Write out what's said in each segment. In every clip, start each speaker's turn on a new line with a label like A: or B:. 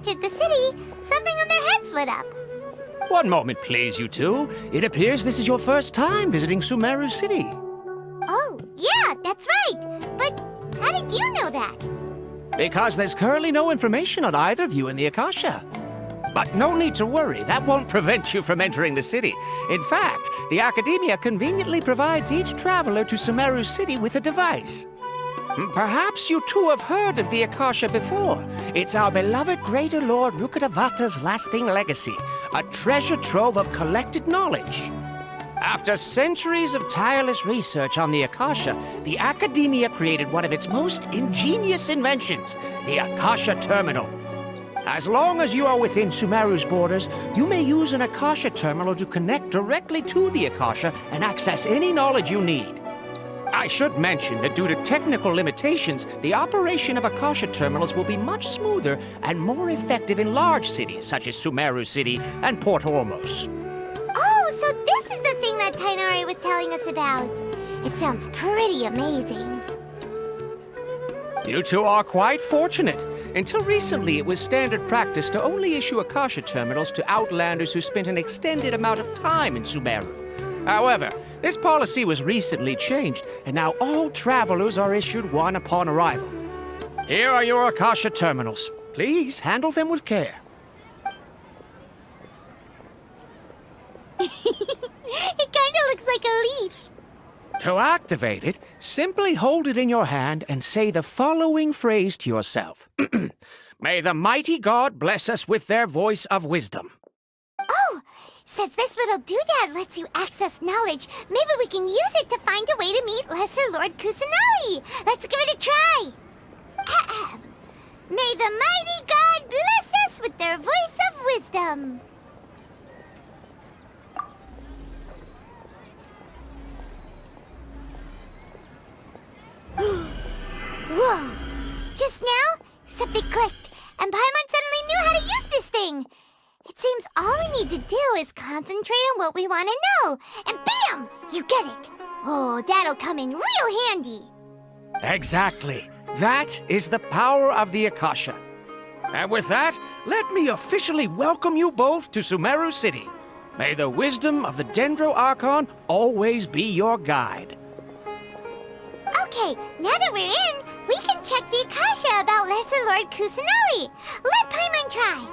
A: entered the city, something on their heads lit up.
B: One moment, please, you two. It appears this is your first time visiting Sumeru City.
A: Oh, yeah, that's right. But how did you know that?
B: Because there's currently no information on either of you in the Akasha. But no need to worry, that won't prevent you from entering the city. In fact, the Academia conveniently provides each traveler to Sumeru City with a device. Perhaps you two have heard of the Akasha before. It's our beloved Greater Lord Rukkhadevata's lasting legacy, a treasure trove of collected knowledge. After centuries of tireless research on the Akasha, the Academia created one of its most ingenious inventions, the Akasha Terminal. As long as you are within Sumeru's borders, you may use an Akasha terminal to connect directly to the Akasha and access any knowledge you need. I should mention that due to technical limitations, the operation of Akasha terminals will be much smoother and more effective in large cities such as Sumeru City and Port Ormos.
A: Oh, so this is the thing that Tainari was telling us about. It sounds pretty amazing.
B: You two are quite fortunate. Until recently, it was standard practice to only issue Akasha terminals to outlanders who spent an extended amount of time in Sumeru. However, this policy was recently changed, and now all travelers are issued one upon arrival. Here are your Akasha terminals. Please handle them with care.
A: It kinda looks like a leaf.
B: To activate it, simply hold it in your hand and say the following phrase to yourself. May the mighty God bless us with their voice of wisdom.
A: Oh, says this little doodad lets you access knowledge. Maybe we can use it to find a way to meet Lesser Lord Kusanali. Let's give it a try. Ahem. May the mighty God bless us with their voice of wisdom. Whoa! Just now, something clicked, and Paimon suddenly knew how to use this thing. It seems all we need to do is concentrate on what we want to know, and bam! You get it! Oh, that'll come in real handy.
B: Exactly. That is the power of the Akasha. And with that, let me officially welcome you both to Sumeru City. May the wisdom of the Dendro Archon always be your guide.
A: Okay, now that we're in, we can check the Akasha about Lesser Lord Kusanali. Let Paimon try.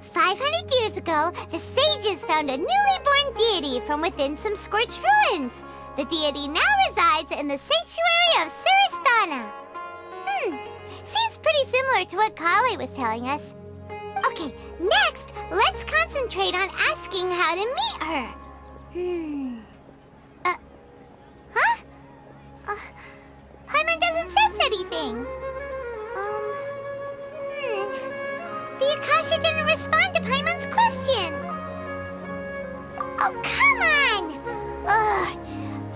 A: 500 years ago, the sages found a newly born deity from within some scorched ruins. The deity now resides in the sanctuary of Surasthana. Seems pretty similar to what Kali was telling us. Okay, next, let's concentrate on asking how to meet her. Paimon doesn't sense anything. The Akasha didn't respond to Paimon's question. Oh, come on! Ugh.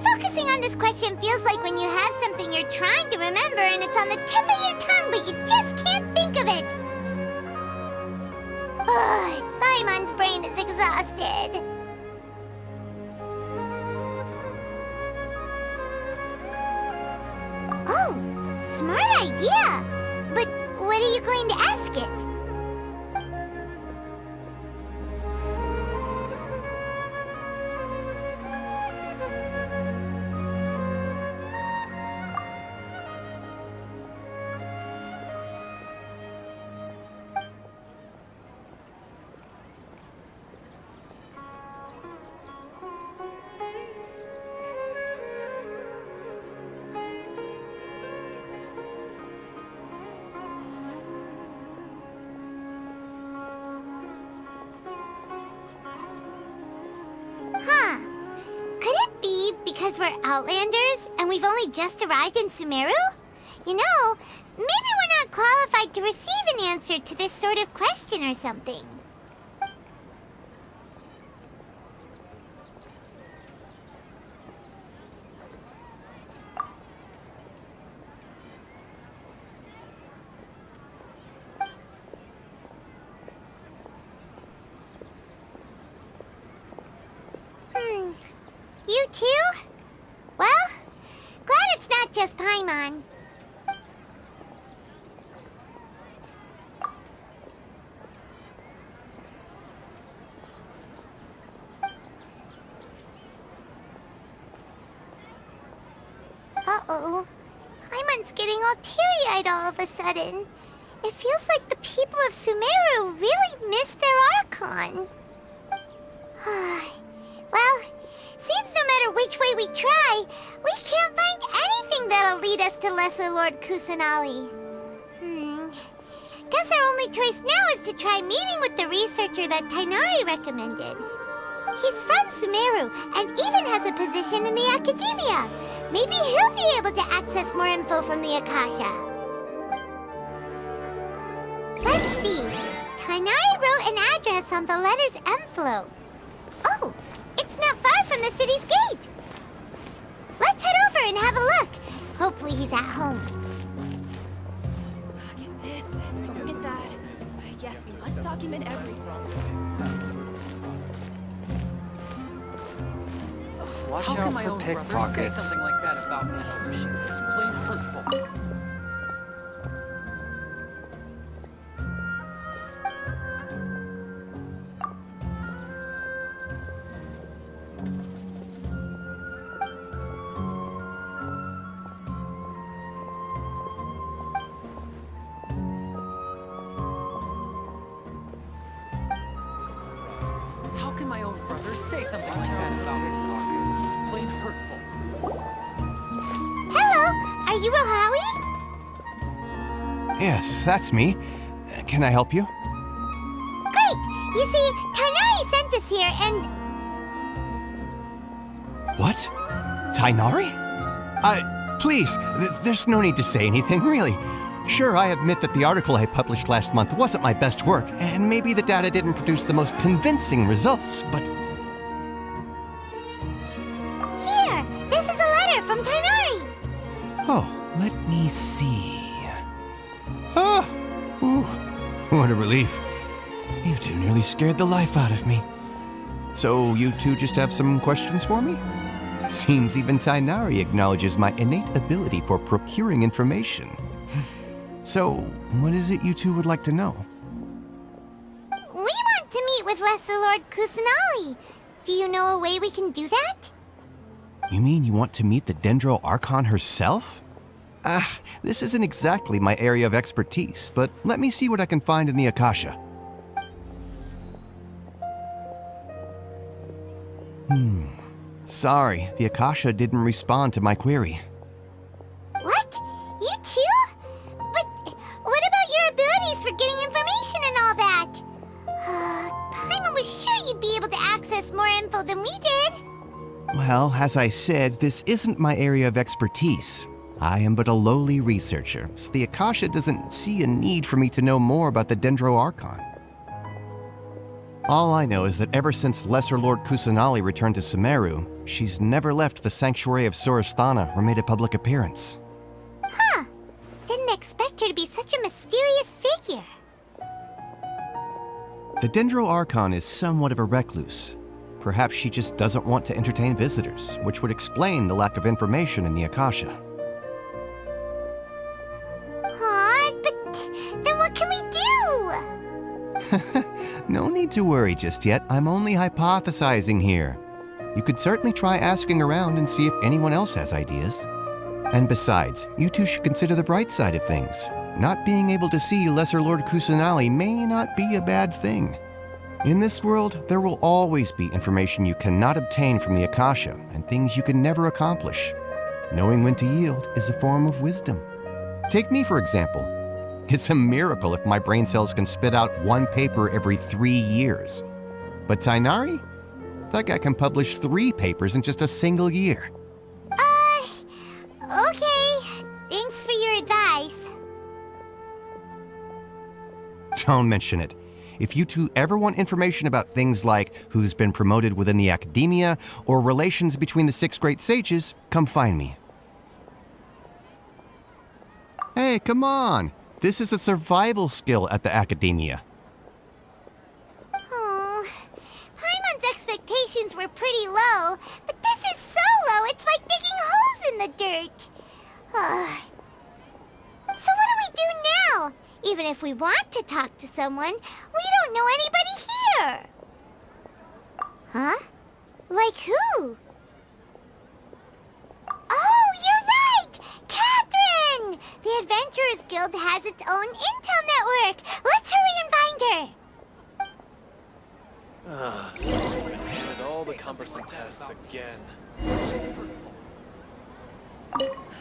A: Focusing on this question feels like when you have something you're trying to remember and it's on the tip of your tongue, but you just can't think of it. Ugh, Paimon's brain is exhausted. Yeah, but what are you going to ask it? Huh. Could it be because we're Outlanders and we've only just arrived in Sumeru? You know, maybe we're not qualified to receive an answer to this sort of question or something. You too? Well, glad it's not just Paimon. Uh-oh. Paimon's getting all teary-eyed all of a sudden. It feels like the people of Sumeru really missed their Archon. Well, seems no matter which way we try, we can't find anything that'll lead us to Lesser Lord Kusanali. Guess our only choice now is to try meeting with the researcher that Tainari recommended. He's from Sumeru and even has a position in the Academia. Maybe he'll be able to access more info from the Akasha. Let's see. Tainari wrote an address on the letter's envelope. Oh, it's not far from the city's gate. Let's head over and have a look. Hopefully he's at home.
C: Get this. Don't forget that. Yes, we must document everything.
D: Watch out for pickpockets. Say something like that about me. It's plain hurtful. How can my own brother say something like that about pickpockets? It's plain hurtful.
A: Hello, are you Rohawi?
E: Yes, that's me. Can I help you?
A: Great! You see, Tainari sent us here and...
E: What? Tainari? Please, there's no need to say anything, really. Sure, I admit that the article I published last month wasn't my best work, and maybe the data didn't produce the most convincing results, but...
A: Here! This is a letter from Tainari!
E: Oh, let me see... Oh! Ooh, what a relief. You two nearly scared the life out of me. So, you two just have some questions for me? Seems even Tainari acknowledges my innate ability for procuring information. So, what is it you two would like to know?
A: We want to meet with Lesser Lord Kusanali. Do you know a way we can do that?
E: You mean you want to meet the Dendro Archon herself? This isn't exactly my area of expertise, but let me see what I can find in the Akasha. Sorry, the Akasha didn't respond to my query.
A: What? You too? But what about your abilities for getting information and all that? Paimon was sure you'd be able to access more info than we did.
E: Well, as I said, this isn't my area of expertise. I am but a lowly researcher, so the Akasha doesn't see a need for me to know more about the Dendro Archon. All I know is that ever since Lesser Lord Kusanali returned to Sumeru, she's never left the Sanctuary of Sorasthana or made a public appearance.
A: Huh. Didn't expect her to be such a mysterious figure.
E: The Dendro Archon is somewhat of a recluse. Perhaps she just doesn't want to entertain visitors, which would explain the lack of information in the Akasha.
A: what can we do?
E: No need to worry just yet. I'm only hypothesizing here. You could certainly try asking around and see if anyone else has ideas. And besides, you two should consider the bright side of things. Not being able to see Lesser Lord Kusanali may not be a bad thing. In this world, there will always be information you cannot obtain from the Akasha and things you can never accomplish. Knowing when to yield is a form of wisdom. Take me, for example. It's a miracle if my brain cells can spit out one paper every 3 years. But Tainari? That guy can publish 3 papers in just a single year.
A: Okay. Thanks for your advice.
E: Don't mention it. If you two ever want information about things like who's been promoted within the academia or relations between the 6 great sages, come find me. Hey, come on. This is a survival skill at the academia.
A: Oh, Paimon's expectations were pretty low, but this is so low, it's like digging holes in the dirt. So what do we do now? Even if we want to talk to someone, we don't know anybody here. Huh? Like who? Oh, you're right! Catherine! The Adventurers Guild has its own intel network. Let's hurry and find her.
D: And all the cumbersome tests again.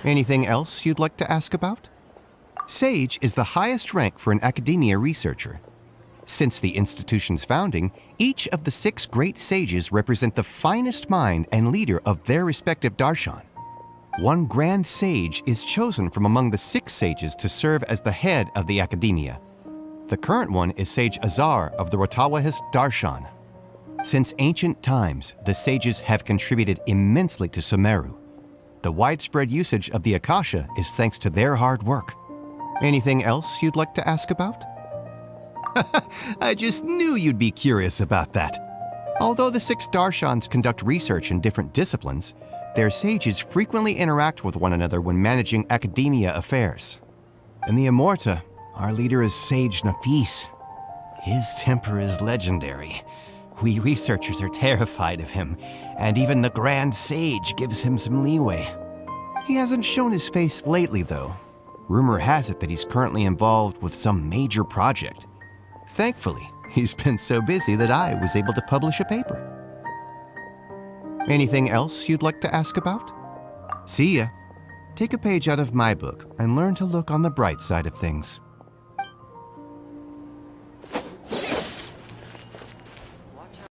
E: Anything else you'd like to ask about? Sage is the highest rank for an academia researcher. Since the institution's founding, each of the 6 great sages represent the finest mind and leader of their respective darshan. One grand sage is chosen from among the 6 sages to serve as the head of the academia. The current one is Sage Azar of the Rotawahist darshan. Since ancient times, the sages have contributed immensely to Sumeru. The widespread usage of the Akasha is thanks to their hard work. Anything else you'd like to ask about? I just knew you'd be curious about that. Although the 6 darshans conduct research in different disciplines, their sages frequently interact with one another when managing academia affairs. In the Immorta, our leader is Sage Nafis. His temper is legendary. We researchers are terrified of him, and even the Grand Sage gives him some leeway. He hasn't shown his face lately, though. Rumor has it that he's currently involved with some major project. Thankfully, he's been so busy that I was able to publish a paper. Anything else you'd like to ask about? See ya. Take a page out of my book and learn to look on the bright side of things.